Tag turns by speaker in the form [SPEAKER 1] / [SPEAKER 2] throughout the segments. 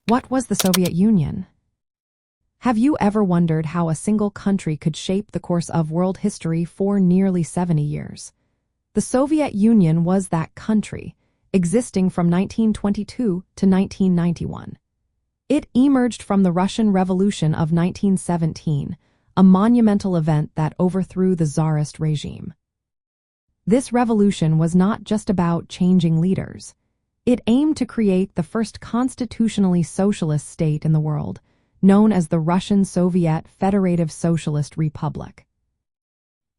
[SPEAKER 1] What was the Soviet Union? Have you ever wondered how a single country could shape the course of world history for nearly 70 years? The Soviet Union was that country, existing from 1922 to 1991. It emerged from the Russian Revolution of 1917, a monumental event that overthrew the Tsarist regime. This revolution was not just about changing leaders. It aimed to create the first constitutionally socialist state in the world, known as the Russian Soviet Federative Socialist Republic.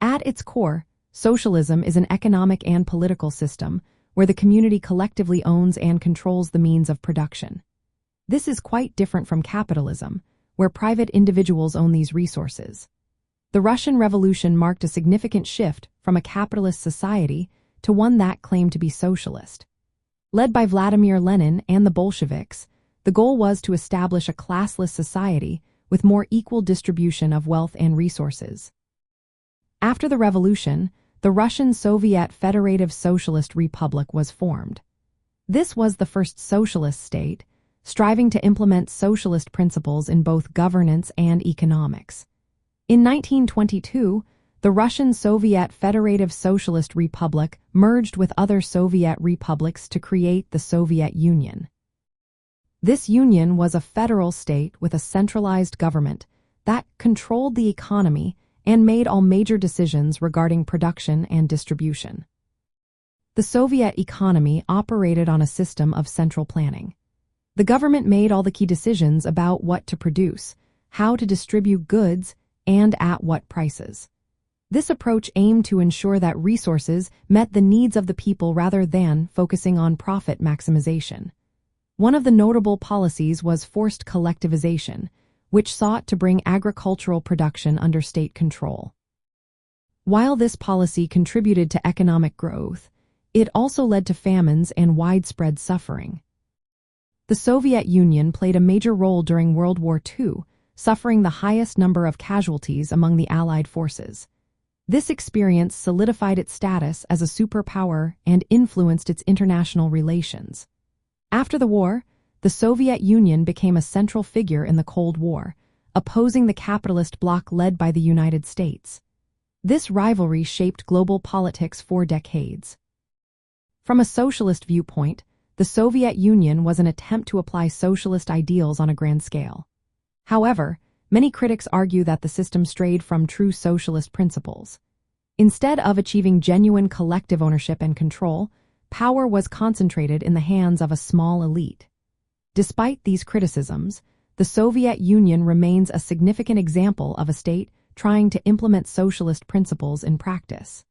[SPEAKER 1] At its core, socialism is an economic and political system where the community collectively owns and controls the means of production. This is quite different from capitalism, where private individuals own these resources. The Russian Revolution marked a significant shift from a capitalist society to one that claimed to be socialist. Led by Vladimir Lenin and the Bolsheviks, the goal was to establish a classless society with more equal distribution of wealth and resources. After the revolution, the Russian Soviet Federative Socialist Republic was formed. This was the first socialist state, striving to implement socialist principles in both governance and economics. In 1922, the Russian Soviet Federative Socialist Republic merged with other Soviet republics to create the Soviet Union. This union was a federal state with a centralized government that controlled the economy and made all major decisions regarding production and distribution. The Soviet economy operated on a system of central planning. The government made all the key decisions about what to produce, how to distribute goods, and at what prices. This approach aimed to ensure that resources met the needs of the people rather than focusing on profit maximization. One of the notable policies was forced collectivization, which sought to bring agricultural production under state control. While this policy contributed to economic growth, it also led to famines and widespread suffering. The Soviet Union played a major role during World War II, suffering the highest number of casualties among the Allied forces. This experience solidified its status as a superpower and influenced its international relations. After the war, the Soviet Union became a central figure in the Cold War, opposing the capitalist bloc led by the United States. This rivalry shaped global politics for decades. From a socialist viewpoint, the Soviet Union was an attempt to apply socialist ideals on a grand scale. However, many critics argue that the system strayed from true socialist principles. Instead of achieving genuine collective ownership and control, power was concentrated in the hands of a small elite. Despite these criticisms, the Soviet Union remains a significant example of a state trying to implement socialist principles in practice.